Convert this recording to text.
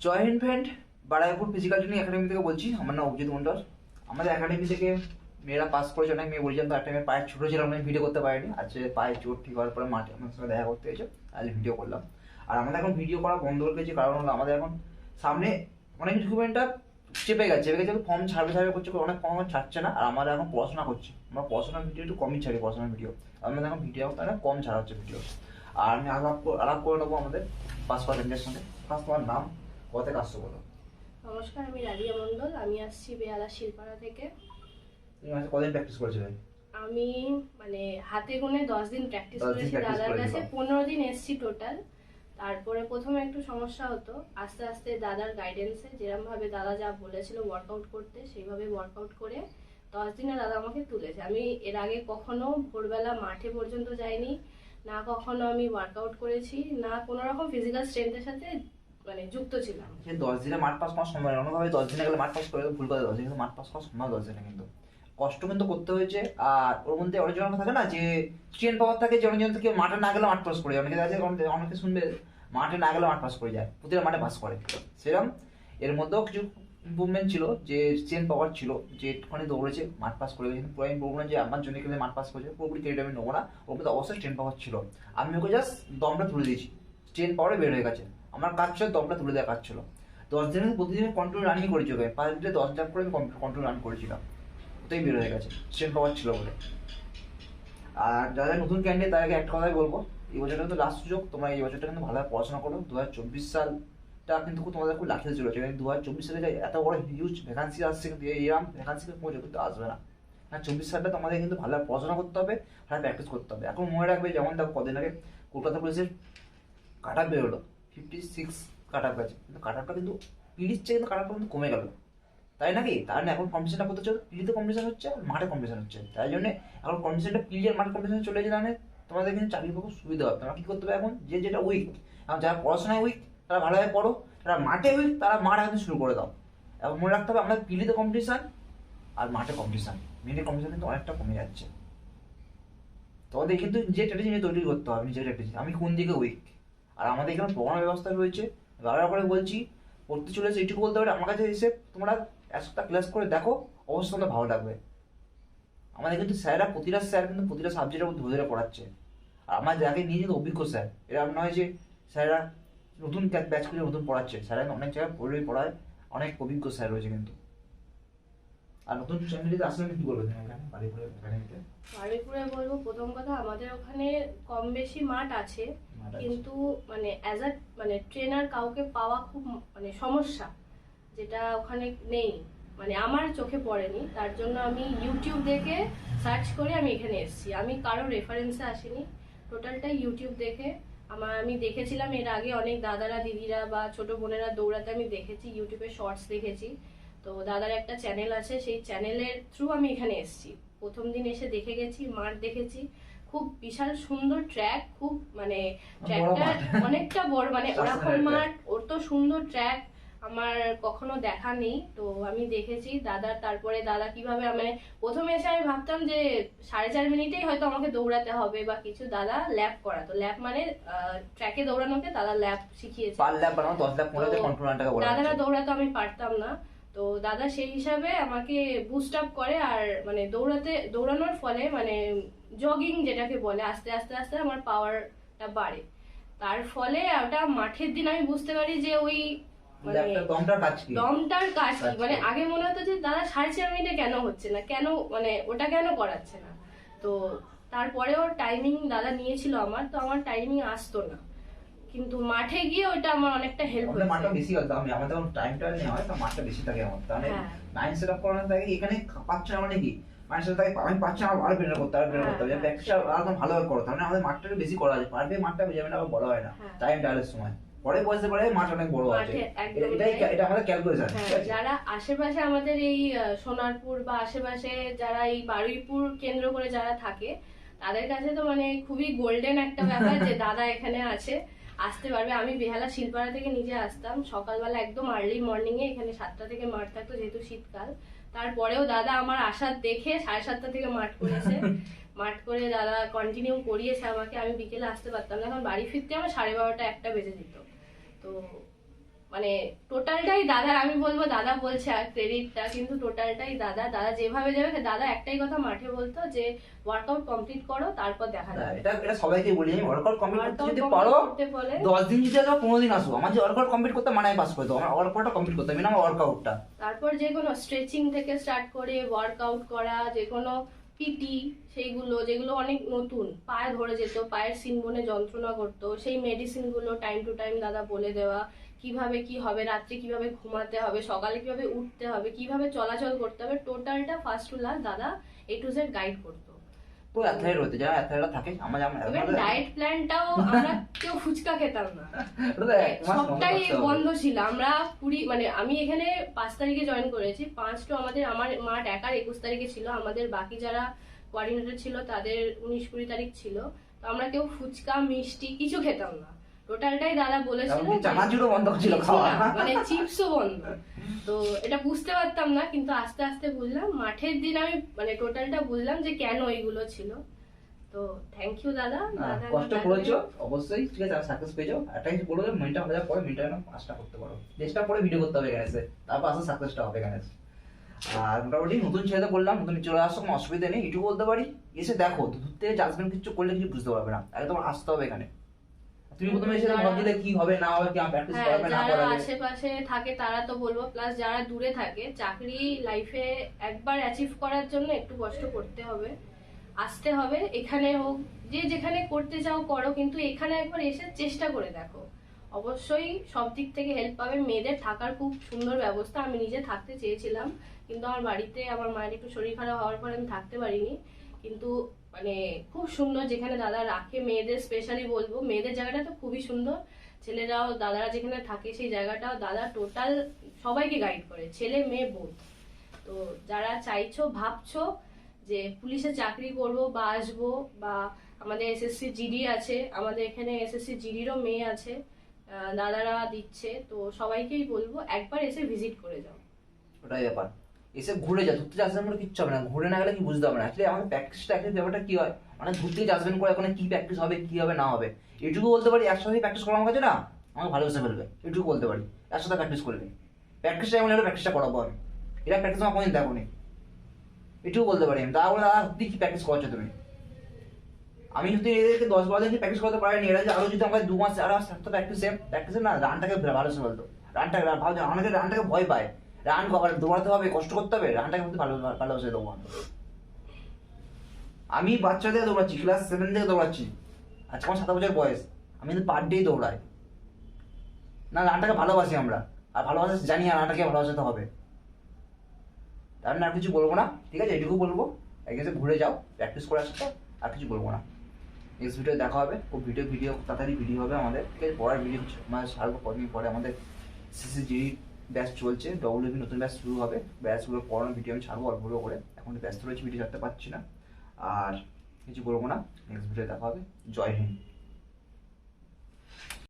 জয় Hind friend, Baruipur physical training academy থেকে বলছি। আমার নাম অভিজিৎ মন্ডল। আমাদের একাডেমি থেকে মেয়েরা পাস করেছে, অনেক মেয়ে বলছিলাম তো একটা মেয়ে পায়ে ছোটো ছিল, আমি ভিডিও করতে পারিনি। আজকে পায়ে চোট ঠিক হওয়ার পরে মাঠে আমার সঙ্গে দেখা করতে এসে আজ ভিডিও করলাম। আর আমাদের এখন ভিডিও করা বন্ধ করে দিয়েছি, কারণ হলো আমাদের এখন সামনে অনেক রিক্রুটমেন্টটা চেপে গেছে ফর্ম ছাড়বে করছে, অনেক ফর্ম ছাড়ছে না। আর আমরা এখন পড়াশোনা করছি, আমরা পড়াশোনার ভিডিও একটু কমই ছাড়ি, পড়াশোনার ভিডিও আমাদের এখন ভিডিও কম ছাড়া হচ্ছে ভিডিও। আর আমি আলাপ করে নেবো আমাদের পাস পার্সেন্টের সঙ্গে। ফার্স্ট তোমার নাম, কোথা থেকে আসছো বলো। নমস্কার, আমি রাজিয়া মন্ডল। আমি আসছি বেহালা শিলপাড়া থেকে। তুমি আজকে কদিন প্র্যাকটিস করেছিলে? আমি মানে হাতে গুনে 10 দিন প্র্যাকটিস 10 দিন করেছি practice দাদার করেছি, কাছে। বাহ। 15 দিন এসছি টোটাল। তারপরে প্রথমে একটু সমস্যা হতো, আস্তে আস্তে দাদার গাইডেন্সে যেরকম ভাবে দাদা যা বলেছিল ওয়ার্কআউট করতে, সেইভাবে ওয়ার্কআউট করে 10 দিনে দাদা আমাকে তুলেছে। আমি এর আগে কখনো ভোরবেলা মাঠে পর্যন্ত যাইনি, না কখনো আমি ওয়ার্কআউট করেছি, না কোনো রকম ফিজিক্যাল স্ট্রেংথের সাথে মানে যুক্ত ছিলাম। সে 10 দিনে মাঠ পাস করার সময় অন্যভাবে 10 দিনে গেলে মাঠ পাস করে ভুল করে 10 দিনে কিন্তু মাঠ পাস করার সময় 10 দিনে কিন্তু কষ্ট কিন্তু করতে হয়েছে। আর ওর মধ্যে অনেকজন থাকে না যে স্ট্রেন পাওয়ার থাকে, যে অনেকজন থেকে মাঠে না গেলে মাঠ পাস করে যায়। অনেকে আছে অনেকে শুনবে মাঠে না গেলে মাঠ পাস করে যায়, প্রতিটা মাঠে পাস করে। সেরকম এর মধ্যেও কিছু ইম্প্রুভমেন্ট ছিল, যে স্ট্রেন পাওয়ার ছিল, যে একটুখানি দৌড়েছে মাঠ পাস করে গেছে। পুরো আমি বলবো না যে আমার জন্য খেলে মাঠ পাস করেছে, পুরোপুরি ক্রেডিট আমি নেবো না। ওর মধ্যে অবশ্যই স্ট্রেন পাওয়ার ছিল। আমি ওকে জাস্ট দমটা তুলে দিয়েছি, স্ট্রেন পাওয়ারে বের হয়ে গেছে। আমার কাজ ছিল দমটা তুলে দেওয়ার কাজ ছিল। 10 দিনে প্রতিদিন কন্ট্রোল রানিং করেছি ওকে, 5 দিনে 10 জাম্প করে আমি কন্ট্রোল রান করেছিলাম। ওটাই বের হয়ে গেছে, স্ট্রেন পাওয়ার ছিল বলে। আর যারা নতুন ক্যান্ডিডেট তাদেরকে একটা কথাই বলবো, এই বছরটা কিন্তু লাস্ট সুযোগ, তোমরা এই বছরটা কিন্তু ভালোভাবে পড়াশোনা করো। 2024 সালটা কিন্তু তোমাদের খুব লাকি ছিল, যে 2024 সালে যে এত বড় হিউজ ভ্যাকান্সি আসছে, কিন্তু এরকম ভ্যাকান্সি কিন্তু আসবে না। হ্যাঁ, 24 সালটা তোমাদের কিন্তু ভালোভাবে পড়াশোনা করতে হবে, ভালো প্র্যাকটিস করতে হবে। এখন মনে রাখবে, যেমন দেখো কদিন আগে কলকাতা পুলিশের কাট আপ বেরোলো, 56 কাট আপ গেছে, কিন্তু কাট আপটা কিন্তু পিড়ির চেয়ে কিন্তু কাট আপটা কিন্তু কমে গেল, তাই নাকি? তার এখন কম্পিটিশনটা করতে হচ্ছে, পিড়িতে কম্পিটিশন হচ্ছে আর মাঠে কম্পিটিশন হচ্ছে। তাই জন্য এখন কম্পিটিশনটা পিড়ি আর মাঠে কম্পিটিশন চলে যায়, তাহলে তোমাদের কিন্তু চাকরির পক্ষে সুবিধা হবে। তোমরা কি করতে হবে এখন, যে যেটা উইক, এখন যারা পড়াশোনায় উইক তারা ভালোভাবে পড়ো, যারা মাঠে উইক তারা মাঠ এখন শুরু করে দাও। এবং মনে রাখতে হবে, আমাদের পিড়িতে কম্পিটিশন আর মাঠে কম্পিটিশন, মেয়েদের কম্পিটিশন কিন্তু অনেকটা কমে যাচ্ছে। তোমাদের কিন্তু নিজের স্ট্র্যাটেজি নিয়ে তৈরি করতে হবে, নিজের স্ট্র্যাটেজি আমি কোন দিকে উইক। আর আমাদের এখানে পড়ানোর ব্যবস্থা রয়েছে, বারবার করে বলছি, পড়তে চলেছে এইটুকু বলতে পারে, আমার কাছে এসে তোমরা এক সপ্তাহ ক্লাস করে দেখো, অবশ্যই তোমাদের ভালো লাগবে। আমাদের কিন্তু স্যাররা প্রতিটা স্যার কিন্তু প্রতিটা সাবজেক্টের মধ্যে ধরে ধরে পড়াচ্ছে। আর আমার যাকে নিয়ে কিন্তু অভিজ্ঞ স্যার, এরা নয় যে স্যাররা নতুন ব্যাচ করে নতুন পড়াচ্ছে, স্যাররা অনেক জায়গায় পড়ায়, অনেক অভিজ্ঞ স্যার রয়েছে কিন্তু। আর নতুন ফ্যামিলিতে আসলে কি বলবো বারুইপুরে বলবো, প্রথম কথা আমাদের ওখানে কম বেশি মাঠ আছে, কিন্তু মানে অ্যাজ আ মানে ট্রেনার কাউকে পাওয়া খুব মানে সমস্যা, যেটা ওখানে নেই, মানে আমার চোখে পড়েনি। তার জন্য আমি ইউটিউব দেখে সার্চ করে আমি এখানে এসেছি। আমি কারো রেফারেন্সে আসিনি, টোটালটাই ইউটিউব দেখে। আমি দেখেছিলাম এর আগে অনেক দাদারা দিদিরা বা ছোট বোনেরা দৌড়াতে আমি দেখেছি, ইউটিউবে শর্টস দেখেছি। তো দাদার একটা চ্যানেল আছে, সেই চ্যানেলের থ্রু আমি এখানে এসেছি। প্রথম দিন এসে দেখে গেছি, মাঠ দেখেছি, খুব বিশাল সুন্দর ট্র্যাক, খুব মানে ট্র্যাকটা অনেকটা বড়, মানে ওরকম মাঠ, ওর তো সুন্দর ট্র্যাক আমার কখনো দেখা নেই। তো আমি দেখেছি দাদার, তারপরে দাদা কিভাবে মানে প্রথমে এসে আমি ভাবতাম যে 4.5 মিনিটেই হয়তো আমাকে দৌড়াতে হবে বা কিছু, দাদা ল্যাপ করাতো। ল্যাপ মানে ট্র্যাকে দৌড়ানোকে দাদা ল্যাপ শিখিয়েছে। দাদারা দৌড়াতো, আমি পারতাম না। তো দাদা সেই হিসাবে আমাকে বুস্ট আপ করে, আর মানে দৌড়ানোর ফলে মানে জগিং যেটাকে বলে, আস্তে আস্তে আস্তে আমার পাওয়ারটা বাড়ে। তার ফলে ওটা মাঠের দিন আমি বুঝতে পারি যে ওই মানে দমটার কাজ কি। মানে আগে মনে হতো যে দাদা 4.5 মিনিটে কেন হচ্ছে না, কেন মানে ওটা কেন করাচ্ছে না। তো তারপরে ওর টাইমিং দাদা নিয়েছিল আমার, তো আমার টাইমিং আসতো না, কিন্তু মাঠে গিয়ে ওটা আমার অনেকটা হেল্প হয়েছে। মাঠটা বেশি হতো, আমি আমাদের টাইমটা নেওয়া হয় তো মাঠটা বেশি থাকে আমার, তাহলে মাইন্ড সেট আপ করানো থাকে। এখানে পাচ্ছে না মানে কি মাইন্ড সেট থাকে, আমি পাচ্ছি না, আরো বেটার করতে হবে, প্র্যাকটিসটা আরো ভালোভাবে করতে হবে। আমাদের মাঠটা বেশি করা যায়, পারবে মাঠটা যাবে না বলা হয় না, টাইম ডায়ালের সময় পরে বসতে পারে, মাঠ অনেক বড় আছে, এটা আমাদের ক্যালকুলেশন। যারা আশেপাশে আমাদের এই সোনারপুর বা আশেপাশে যারা এই বারুইপুর কেন্দ্র করে যারা থাকে, তাদের কাছে তো মানে খুবই গোল্ডেন একটা ব্যাপার যে দাদা এখানে আছে, আসতে পারবে। আমি বেহালা শিলপাড়া থেকে নিজে আসতাম সকালবেলা, একদম আর্লি মর্নিং এ, এখানে 7টা থেকে মাঠ থাকতো যেহেতু শীতকাল। তারপরেও দাদা আমার আসার দেখে 7:30 থেকে মাঠ করেছে, মাঠ করে দাদা কন্টিনিউ করিয়েছে আমাকে। আমি বিকেলে আসতে পারতাম না, এখন বাড়ি ফিরতে আমার 12:30 1টা বেজে যেত। তো মানে টোটালটাই দাদা, আমি বলবো দাদা বলছে আর ক্রেডিটটা, কিন্তু টোটালটাই দাদা। দাদা যেভাবে যাবে, দাদা একটাই কথা মাঠে বলতো যে ওয়ার্কআউট কমপ্লিট করো, তারপর দেখা হ্যাঁ, যাবে। এটা এটা সবাইকে বলি আমি, ওয়ার্কআউট কমপ্লিট করতে ওয়ার্কআউট যদি কমপ্লিট পারো করতে বলে 10 দিন যদি আসো 15 দিন আসো, আমার যে ওয়ার্কআউট কমপ্লিট করতে মানে পাস করে দাও, আমার ওয়ার্কআউটটা কমপ্লিট করতে হবে না, আমার ওয়ার্কআউটটা। তারপর যে কোনো স্ট্রেচিং থেকে স্টার্ট করে ওয়ার্কআউট করা, যে কোনো পিটি, সেইগুলো যেগুলো অনেক নতুন, পায়ে ধরে যেত, পায়ের সিনবোনে যন্ত্রণা করতো, সেই মেডিসিনগুলো টাইম টু টাইম দাদা বলে দেওয়া, কিভাবে কি হবে, রাত্রে কিভাবে ঘুমাতে হবে, সকালে কিভাবে উঠতে হবে, কিভাবে চলাচল করতে হবে, টোটালটা ফার্স্ট টু লাস্ট দাদা A to Z গাইড করতো। তো অ্যাথলেট হতে যারা অ্যাথলেটরা থাকে আমার ইভেন ডায়েট প্ল্যানটাও আমরা কেউ ফুচকা খেতাম না, সবটাই বন্ধ ছিল। আমরা মানে আমি এখানে 5 তারিখে জয়েন করেছি, 5 তো আমার মাঠ একার 21 তারিখে ছিল, আমাদের বাকি যারা কোঅর্ডিনেটর ছিল তাদের 19-20 তারিখ ছিল। তো আমরা কেউ ফুচকা মিষ্টি কিছু খেতাম না, টোটালটাই দাদা বলেছিল যে চানাচুরও বন্ধ ছিল খাওয়া, মানে চিপসও বন্ধ। তো এটা বুঝতে পারতাম না, কিন্তু আস্তে আস্তে বুঝলাম, মাঠের দিন আমি মানে টোটালটা বুঝলাম যে কেন এইগুলো ছিল। তো থ্যাংক ইউ দাদা। দাদা কষ্ট করেছো অবশ্যই, ঠিক আছে, সাকসেস পেয়েছো। একটা কিছু বলে মেনটা হয়ে যাওয়ার পরে মেনটা যেন পাসটা করতে পারো, চেষ্টা করে ভিডিও করতে হবে এখানে এসে, তারপর আসলে সাকসেসটা হবে এখানে এসে। আর মোটামুটি নতুন ছেলেদের বললাম, নতুন চলে আসার কোনো অসুবিধা নেই, এটুকু বলতে পারি, এসে দেখো, দূর থেকে জাজমেন্ট কিছু করলে কিছু বুঝতে পারবে না, আগে তোমার আসতে হবে এখানে। তুমি প্রথমে এসে ভাবছিলে কি হবে না হবে, কি প্র্যাকটিস করবে না যারা করবে। আশেপাশে থাকে তারা তো বলবো, প্লাস যারা দূরে থাকে, চাকরি লাইফে একবার অ্যাচিভ করার জন্য একটু কষ্ট করতে হবে, আসতে হবে। এখানে হোক, যে যেখানে করতে চাও করো, কিন্তু এখানে একবার এসে চেষ্টা করে দেখো, অবশ্যই সব দিক থেকে হেল্প পাবে। মেয়েদের থাকার খুব সুন্দর ব্যবস্থা, আমি নিজে থাকতে চেয়েছিলাম, কিন্তু আমার বাড়িতে আমার মায়ের একটু শরীর খারাপ হওয়ার পর আমি থাকতে পারিনি। কিন্তু মানে খুব সুন্দর যেখানে দাদা রাখে মেয়েদের, স্পেশালি বলবো মেয়েদের জায়গাটা তো খুবই সুন্দর। ছেলেরাও দাদারা যেখানে থাকে সেই জায়গাটাও দাদা টোটাল সবাইকে গাইড করে, ছেলে মেয়ে বোধ। তো যারা চাইছো, ভাবছো যে পুলিশে চাকরি করব বা আসবো, বা আমাদের এসএসসি জিডি আছে, আমাদের এখানে এসএসসি জিডিরও মেয়ে আছে, দাদারা দিচ্ছে, তো সবাইকেই বলবো একবার এসে ভিজিট করে যাও। ওটাই ব্যাপার, এসে ঘুরে যা, ঘুরতে আসবেন করে কিচ্ছু হবে না, ঘুরে না গেলে কি বুঝতে হবে না। অ্যাকচুয়ালি আমাদের প্র্যাকটিসটা অ্যাকচুয়ালি ব্যাপারটা কি হয়, মানে ঘুরতে আসবেন করে ওখানে কি প্র্যাকটিস হবে কি হবে না হবে, এটুকু বলতে পারি। একসাথে প্র্যাকটিস করা আমার কাছে না, আমাকে ভালোবেসে ফেলবে, এটুকু বলতে পারি। একসাথে প্র্যাকটিস করবে, প্র্যাকটিসটা এমন হলে প্র্যাকটিসটা করাবো আমি, এটা প্র্যাকটিস আমার কোনোদিন দেখো নি, এটুকু বলতে পারি আমি। তাহলে দাদা সত্যি কি প্র্যাকটিস করছো তুমি, আমি যদি এদেরকে 10-12 দিন প্র্যাকটিস করতে পারিনি, এরা যদি আরো যদি আমাকে 2 মাস আরো থাকতো প্র্যাকটিসে না, রানটাকে ভালোবেসে ফেলতো, রানটাকে ভাবছে অনেকে রানটাকে ভয় পায়, রান কভার দৌড়াতে হবে, কষ্ট করতে হবে, রানটাকে কিন্তু ভালোবেসে দেবো আমি। বাচ্চাদের দৌড়াচ্ছি, ক্লাস 7 থেকে দৌড়াচ্ছি, আজকে আমার 7 বছর বয়স, আমি কিন্তু পার ডেই দৌড়াই না, রানটাকে ভালোবাসি আমরা, আর ভালোবাসা জানি, আর রানটাকে ভালোবাসাতে হবে। তার আর কিছু বলবো না, ঠিক আছে, এটুকু বলবো, এসে ঘুরে যাও, প্র্যাকটিস করে আসতে, আর কিছু বলবো না। নেক্সট ভিডিও দেখা হবে, খুব ভিডিও তাড়াতাড়ি ভিডিও হবে আমাদের, ঠিক আছে, পরের ভিডিও মানে সারবো কদিন পরে। আমাদের সিসিজি ব্যাচ চলছে, ডব্লিউবি নতুন ব্যাচ শুরু হবে, ব্যাচগুলো পড়ানোর ভিডিও আমি ছাড়বো অল্প করে, এখন ব্যস্ত রয়েছে, ভিডিও ছাড়তে পারছি না, আর কিছু বলবো না। নেক্সট ভিডিও দেখা হবে, জয় হিন্দ।